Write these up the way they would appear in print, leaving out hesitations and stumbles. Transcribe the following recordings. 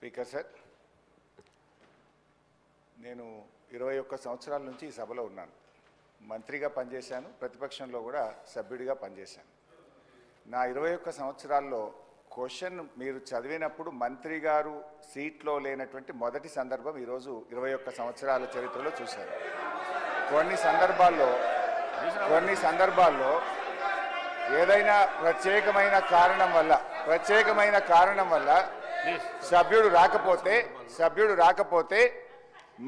Speaker sir, నేను 21 సంవత్సరాల నుంచి ఈ సభలో ఉన్నాను. మంత్రిగా పనిచేశాను, ప్రతిపక్షంలో కూడా సభ్యుడిగా పనిచేశాను. నా 21 సంవత్సరాల్లో క్వశ్చన్ మీరు చదివినప్పుడు మంత్రి గారు సీట్లో లేనటువంటి మొదటి సందర్భం ఈరోజు 21 సంవత్సరాల చరిత్రలో చూశాను. కొన్ని సందర్భాల్లో ఏదైనా ప్రత్యేకమైన కారణం వల్ల సభ్యుడు రాకపోతే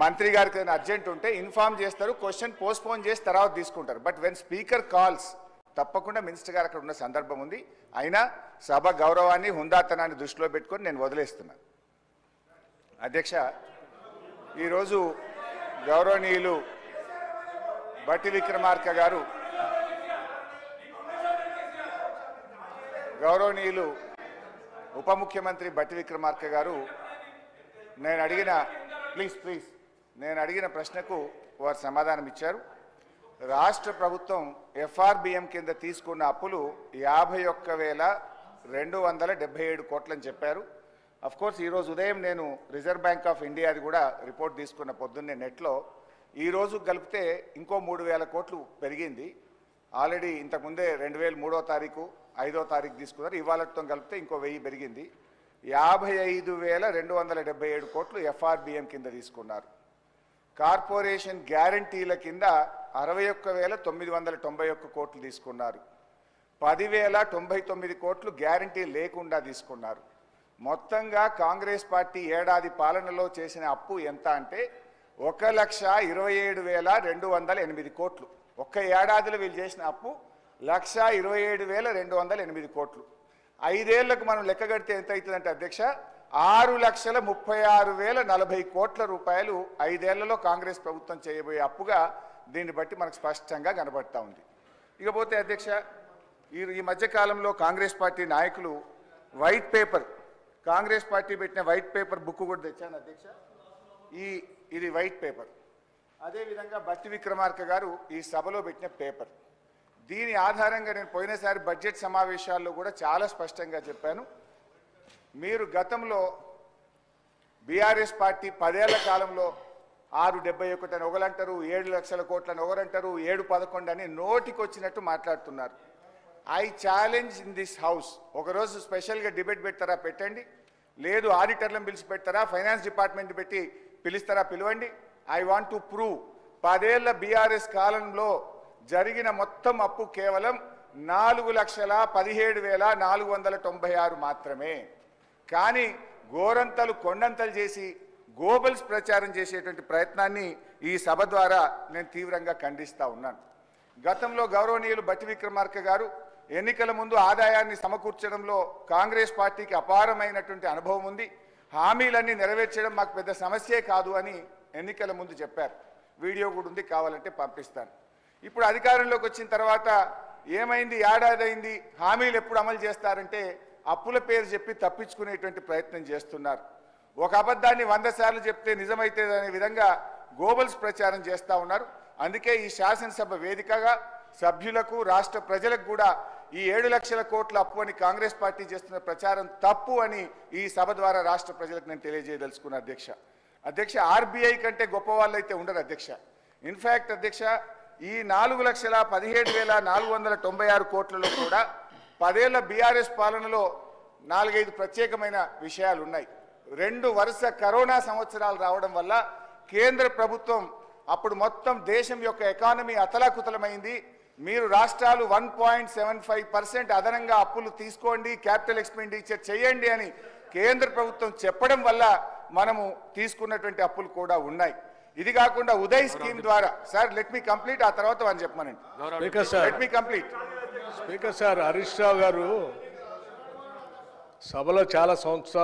మంత్రి గారికి ఏదైనా అర్జెంట్ ఉంటే ఇన్ఫార్మ్ చేస్తారు, క్వశ్చన్ పోస్ట్పోన్ చేసి తర్వాత తీసుకుంటారు. బట్ వెన్ స్పీకర్ కాల్స్ తప్పకుండా మినిస్టర్ గారు అక్కడ ఉన్న సందర్భం ఉంది. అయినా సభ గౌరవాన్ని హుందాతనాన్ని దృష్టిలో పెట్టుకొని నేను వదిలేస్తున్నాను. అధ్యక్ష, ఈరోజు గౌరవనీయులు బట్టి విక్రమార్క గారు, గౌరవనీయులు ఉప ముఖ్యమంత్రి బట్టి విక్రమార్క గారు నేను అడిగిన ప్రశ్నకు వారు సమాధానం ఇచ్చారు. రాష్ట్ర ప్రభుత్వం ఎఫ్ఆర్బిఎం కింద తీసుకున్న అప్పులు 51,277 కోట్లని చెప్పారు. అఫ్కోర్స్ ఈరోజు ఉదయం నేను రిజర్వ్ బ్యాంక్ ఆఫ్ ఇండియాది కూడా రిపోర్ట్ తీసుకున్న పొద్దున్నే నెట్లో. ఈరోజు కలిపితే ఇంకో 3,000 కోట్లు పెరిగింది. ఆల్రెడీ ఇంతకుముందే 2003వ తారీఖు 5వ తారీఖు తీసుకున్నారు. ఇవాళతో కలిపితే ఇంకో 1000 పెరిగింది. 55,277 కోట్లు ఎఫ్ఆర్బిఎం కింద తీసుకున్నారు. కార్పొరేషన్ గ్యారంటీల కింద 61,991 కోట్లు తీసుకున్నారు. 10,099 కోట్లు గ్యారంటీ లేకుండా తీసుకున్నారు. మొత్తంగా కాంగ్రెస్ పార్టీ ఏడాది పాలనలో చేసిన అప్పు ఎంత అంటే 1,27,208 కోట్లు. ఒక్క ఏడాదిలో వీళ్ళు చేసిన అప్పు 1,27,208 కోట్లు. 5 ఏళ్లకు మనం లెక్క కడితే ఎంత అవుతుందంటే అధ్యక్ష, 6,36,040 కోట్ల రూపాయలు 5 ఏళ్లలో కాంగ్రెస్ ప్రభుత్వం చేయబోయే అప్పుగా దీన్ని బట్టి మనకు స్పష్టంగా కనబడతా ఉంది. ఇకపోతే అధ్యక్ష, ఈ మధ్యకాలంలో కాంగ్రెస్ పార్టీ నాయకులు వైట్ పేపర్, కాంగ్రెస్ పార్టీ పెట్టిన వైట్ పేపర్ బుక్ కూడా తెచ్చాను అధ్యక్ష. ఇది వైట్ పేపర్. అదేవిధంగా బట్టి విక్రమార్క గారు ఈ సభలో పెట్టిన పేపర్. దీని ఆధారంగా నేను పోయినసారి బడ్జెట్ సమావేశాల్లో కూడా చాలా స్పష్టంగా చెప్పాను. మీరు గతంలో బీఆర్ఎస్ పార్టీ 10 ఏళ్ల కాలంలో 671 అని ఒకరంటారు, 7 లక్షల కోట్లని ఒకరంటారు, 711 అని నోటికొచ్చినట్టు మాట్లాడుతున్నారు. I challenge in this house, ఒకరోజు స్పెషల్గా డిబేట్ పెడతారా పెట్టండి, లేదు ఆడిటర్లను పిలిచి పెడతారా, ఫైనాన్స్ డిపార్ట్మెంట్ పెట్టి పిలుస్తారా పిలవండి. ఐ వాంట్ టు ప్రూవ్ 10 ఏళ్ల బీఆర్ఎస్ కాలంలో జరిగిన మొత్తం అప్పు కేవలం 4,17,496 మాత్రమే. కానీ గోరంతలు కొండంతలు చేసి గోబల్స్ ప్రచారం చేసేటువంటి ప్రయత్నాన్ని ఈ సభ ద్వారా నేను తీవ్రంగా ఖండిస్తూ ఉన్నాను. గతంలో గౌరవనీయులు బట్టి విక్రమార్క గారు ఎన్నికల ముందు ఆదాయాన్ని సమకూర్చడంలో కాంగ్రెస్ పార్టీకి అపారమైనటువంటి అనుభవం ఉంది, హామీలన్నీ నెరవేర్చడం మాకు పెద్ద సమస్యే కాదు అని ఎన్నికల ముందు చెప్పారు. వీడియో కూడా ఉంది, కావాలంటే పంపిస్తాను. ఇప్పుడు అధికారంలోకి వచ్చిన తర్వాత ఏమైంది, ఏడాది అయింది, హామీలు ఎప్పుడు అమలు చేస్తారంటే అప్పుల పేరు చెప్పి తప్పించుకునేటువంటి ప్రయత్నం చేస్తున్నారు. ఒక అబద్ధాన్ని 100 సార్లు చెప్తే నిజమైతే అనే విధంగా గోబల్స్ ప్రచారం చేస్తూ ఉన్నారు. అందుకే ఈ శాసనసభ వేదికగా సభ్యులకు రాష్ట్ర ప్రజలకు కూడా ఈ 7 లక్షల కోట్ల అప్పు అని కాంగ్రెస్ పార్టీ చేస్తున్న ప్రచారం తప్పు అని ఈ సభ ద్వారా రాష్ట్ర ప్రజలకు నేను తెలియజేయదలుచుకున్నా అధ్యక్ష. ఆర్బీఐ కంటే గొప్ప వాళ్ళు అయితే ఉండరు అధ్యక్ష. ఇన్ఫ్యాక్ట్ అధ్యక్ష, ఈ 4,17,496 కోట్లలో కూడా 10 ఏళ్ల బీఆర్ఎస్ పాలనలో 4-5 ప్రత్యేకమైన విషయాలు ఉన్నాయి. 2 వరుస కరోనా సంవత్సరాలు రావడం వల్ల కేంద్ర ప్రభుత్వం అప్పుడు మొత్తం దేశం యొక్క ఎకానమీ అతలాకుతలమైంది. మీరు రాష్ట్రాలు 1.75% అదనంగా అప్పులు తీసుకోండి, క్యాపిటల్ ఎక్స్పెండిచర్ చేయండి అని కేంద్ర ప్రభుత్వం చెప్పడం వల్ల మనము తీసుకున్నటువంటి అప్పులు కూడా ఉన్నాయి. ఇది కాకుండా ఉదయ్ స్కీమ్ ద్వారా, సార్ లెట్ మీ కంప్లీట్, ఆ తర్వాత అని చెప్పమనండి. Let me complete. Speaker sir, Harish Rao గారు సభలో చాలా సంవత్సరాలు